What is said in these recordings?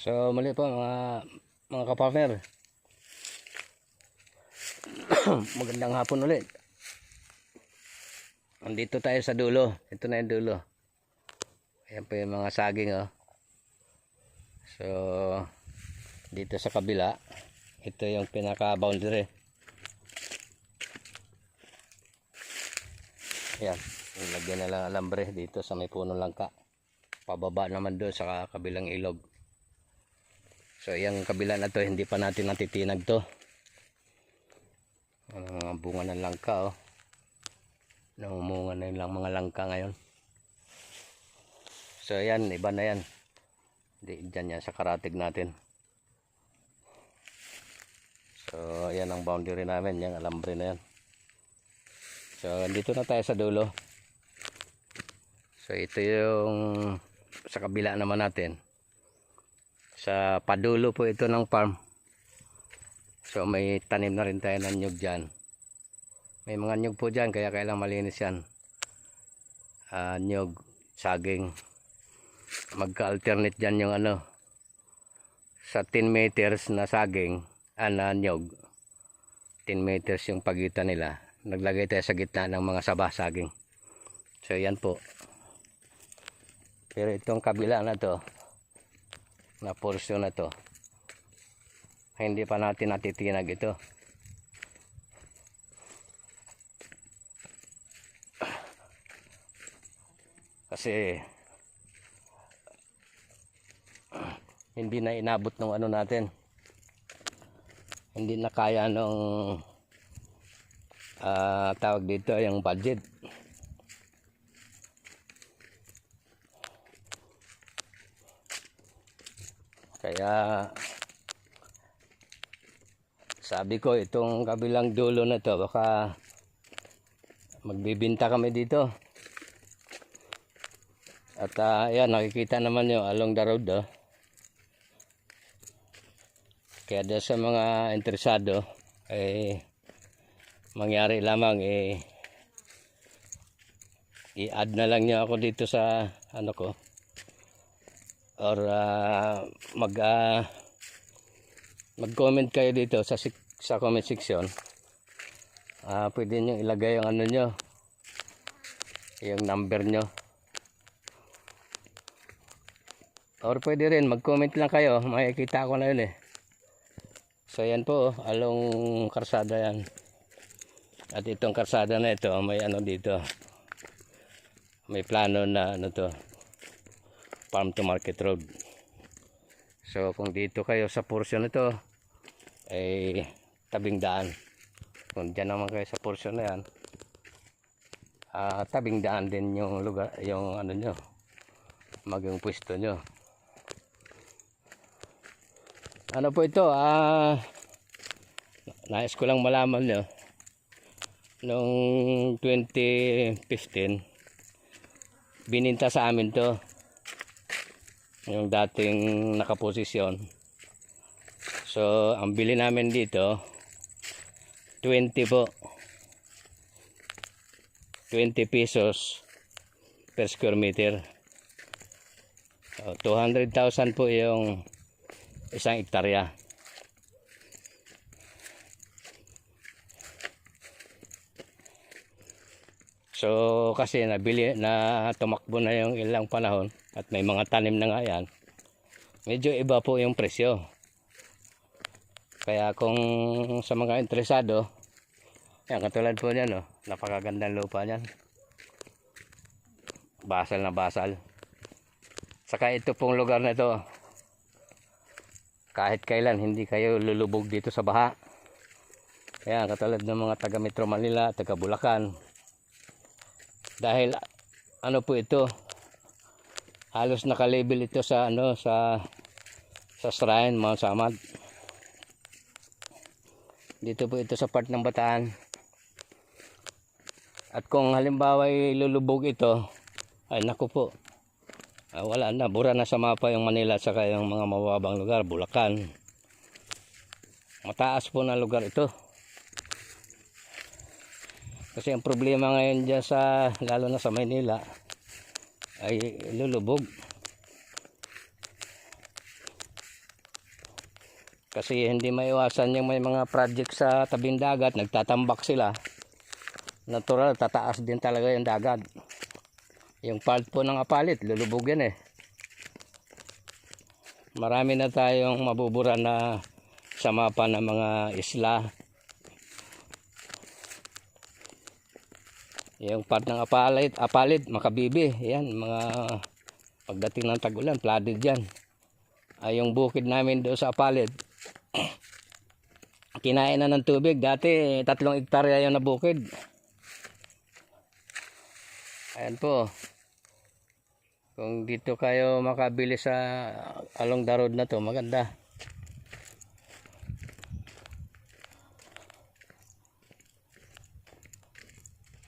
So muli po mga kapartner. Magandang hapon ulit. Nandito tayo sa dulo. Ito na yung dulo. Ayan po yung mga saging, oh. So dito sa kabila, ito yung pinaka boundary. Ayan, lagyan na lang alambre dito sa may punong langka. Pababa naman doon sa kabilang ilog. So yung kabila na to, hindi pa natin natitinag to. Bunga ng langka, oh. Namumunga na yung mga langka ngayon. So yan, iba na yan. Diyan yan sa karatig natin. So yan ang boundary namin, yung alambre na yan. So dito na tayo sa dulo. So ito yung sa kabila naman natin. Sa padulo po ito ng farm. So may tanim na rin tayo ng nyug dyan. May mga nyug po dyan, kaya kailangan malinis yan. Nyug, saging. Magka-alternate dyan yung ano. Sa 10 meters na saging, na nyug. 10 meters yung pagitan nila. Naglagay tayo sa gitna ng mga saba saging. So yan po. Pero itong kabila na to, na portion na to, hindi pa natin natitinag ito. Kasi hindi na inabot ng ano natin. Hindi na kaya nung tawag dito yung budget. Kaya sabi ko itong kabilang dulo na to, baka magbibinta kami dito. At yan, nakikita naman yung along the road, oh. Kaya doon sa mga interesado, mangyari lamang, i-add na lang nyo ako dito sa ano ko, or mag-comment kayo dito sa comment section. Pwede nyo ilagay yung ano nyo, yung number nyo, or pwede rin mag-comment lang kayo, makikita ko na yun. So yan po, along karsada yan. At itong karsada na ito, may ano dito, may plano na ano to, farm to market road. So kung dito kayo sa portion nito, tabing daan. Kung dyan naman kayo sa portion na yan, tabing daan din yung lugar, yung ano nyo, maging pwesto nyo. Ano po ito, nais ko lang malaman nyo, noong 2015 bininta sa amin to, yung dating nakaposisyon. So ang bili namin dito 20 po, 20 pesos per square meter. So, 200,000 po yung isang hektarya. So kasi nabili na, tumakbo na yung ilang panahon at may mga tanim na nga yan, medyo iba po yung presyo. Kaya kung sa mga interesado, yan, katulad po niyan, oh, napakagandang lupa niyan, basal na basal. Saka ito pong lugar na ito, kahit kailan hindi kayo lulubog dito sa baha. Kaya katulad ng mga taga Metro Manila, taga Bulacan, dahil ano po ito, halos naka-label ito sa ano, sa Shrine Mount Samad. Dito po ito sa part ng Bataan. At kung halimbawa lulubog ito, ay naku po, wala na, bura na sa mapa yung Manila at saka yung mga mababang lugar, Bulacan. Mataas po na lugar ito. Kasi ang problema ngayon dyan sa, lalo na sa Maynila, ay lulubog. Kasi hindi maiwasan yung may mga project sa tabing dagat, nagtatambak sila. Natural, tataas din talaga yung dagat. Yung part po ng Apalit, lulubog yan eh. Marami na tayong mabubura na sa mapa ng mga isla. Yung part ng Apalit, Makabibi, yan, mga pagdating ng tag-ulan, flooded yan. Yung bukid namin doon sa Apalit, kinain na ng tubig. Dati 3 hektarya yung nabukid. Ayan po. Kung dito kayo makabili sa along the road na to, maganda.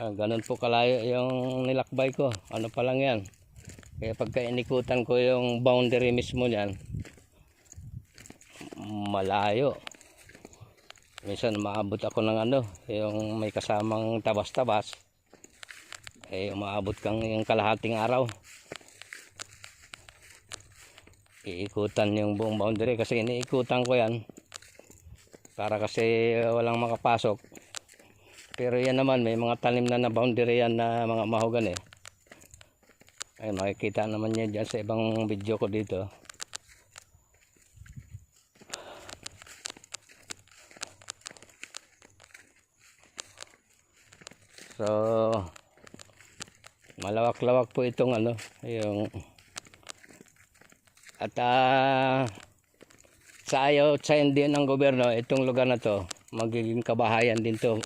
Ganun po kalayo yung nilakbay ko. Ano pa lang yan. Kaya pagka inikutan ko yung boundary mismo niyan, malayo. Minsan maabot ako ng yung may kasamang tabas-tabas. Umaabot kang yung kalahating araw. Iikutan yung buong boundary kasi iniikutan ko yan para kasi walang makapasok. Pero yan naman, may mga tanim na boundary yan na mga mahogan eh. Ay, makikita naman yan dyan sa ibang video ko dito. So malawak-lawak po itong yung at sa ayaw sa hindi ng gobyerno, itong lugar na to magiging kabahayan din to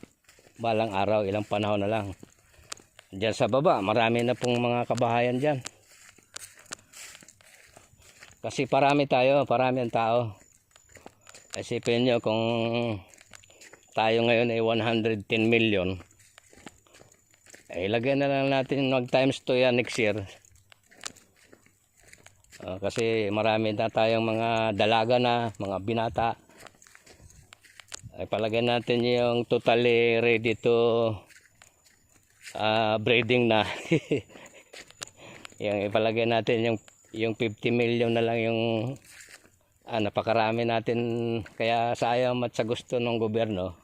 balang araw, ilang panahon na lang. Diyan sa baba, marami na pong mga kabahayan dyan. Kasi parami ang tao. Isipin nyo kung tayo ngayon ay 110 million. Ilagay na lang natin mag times 2 yan next year. Kasi marami na tayong mga dalaga na, mga binata. Palagay natin yung totally ready to breeding na. Yung ipalagay natin yung 50 million na lang yung napakarami natin. Kaya sayang at sa gusto ng gobyerno.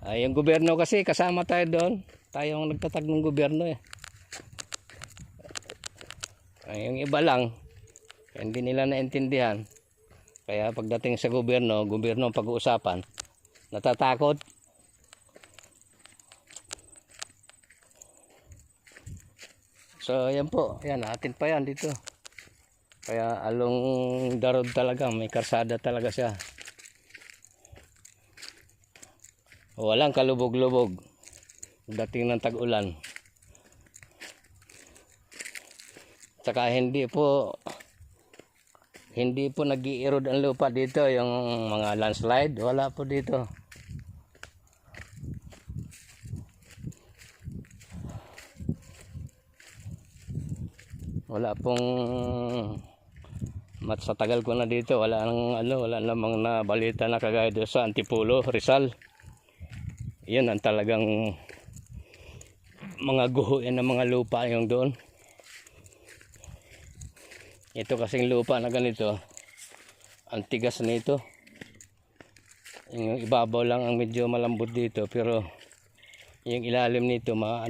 Yung gobyerno kasi kasama tayo doon. Tayo ang nagtatag ng gobyerno eh. Yung iba lang hindi nila naintindihan. Kaya pagdating sa gobyerno ang pag-uusapan, natatakot. So yan po, yan atin pa yan dito. Kaya along the road talaga, may karsada talaga siya. Walang kalubog-lubog dating ng tag-ulan. Saka hindi po nag-i-erode ang lupa dito, yung mga landslide, wala po dito. Wala pong sa tagal ko na dito, wala namang nabalita na kagaya doon sa Antipolo, Rizal. Yun ang talagang mga guhuin ng mga lupa yung doon. Ito kasing lupa na ganito, ang tigas nito. Yung ibabaw lang ang medyo malambot dito, pero yung ilalim nito na.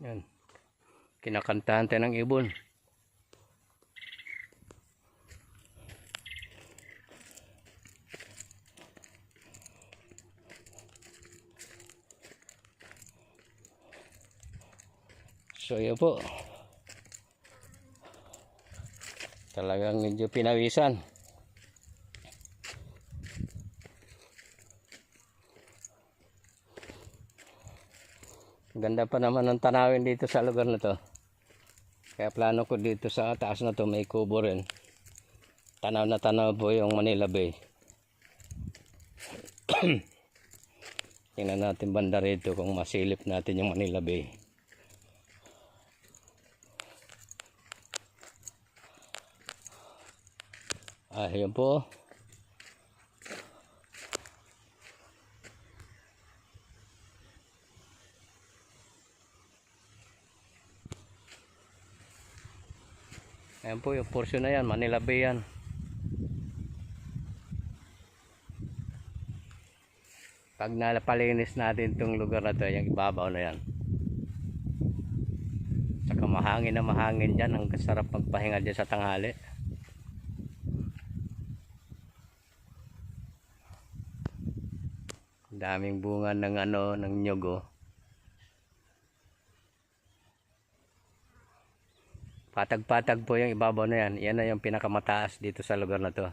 Yan. Kinakantahan tayo ng ibon. So yun po. Talagang medyo pinawisan. Ganda pa naman ng tanawin dito sa lugar na to. Kaya plano ko dito sa taas na to may kubo rin. Tanaw na tanaw po yung Manila Bay. Tingnan natin banda rito kung masilip natin yung Manila Bay. Yun po. Yan po yung portion na yan, Manila Bay yan. Pag napalinis natin itong lugar na to, yung ibabaw na yan. Saka mahangin na mahangin dyan, ang sarap magpahinga dyan sa tanghali. Daming bunga ng ng nyug oh. Patag-patag po yung ibabaw na yan. Yan na yung pinakamataas dito sa lugar na to.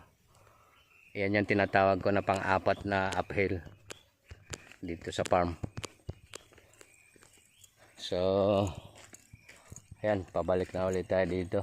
Yan yung tinatawag ko na pang-apat na uphill dito sa farm. So ayan, pabalik na ulit tayo dito.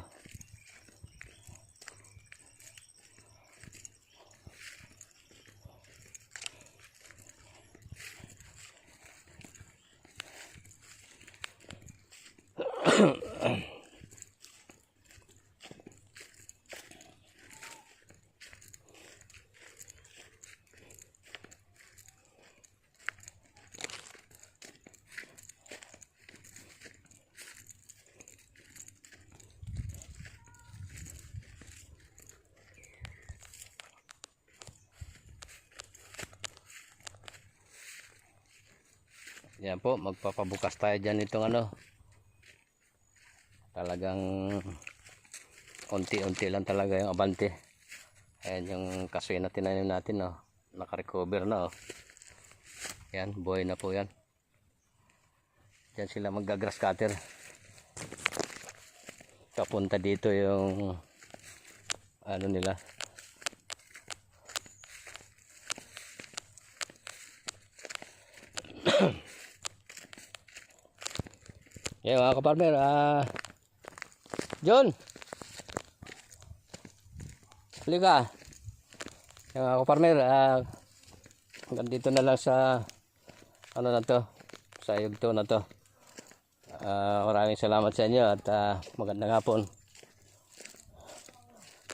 Yan po, magpapabukas tayo dyan itong talagang unti-unti lang talaga yung abante. Ayan yung kasoy na tinanim natin oh. Naka-recover na oh. Yan, buhay na po yan. Diyan sila magga-grass cutter. Papunta dito yung nila. Yan mga kaparmer, John, halika. Yan mga kaparmer, hanggang dito na lang sa na to, sa yugto na to. Maraming salamat sa inyo at magandang hapon.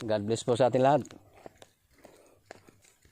God bless po sa ating lahat.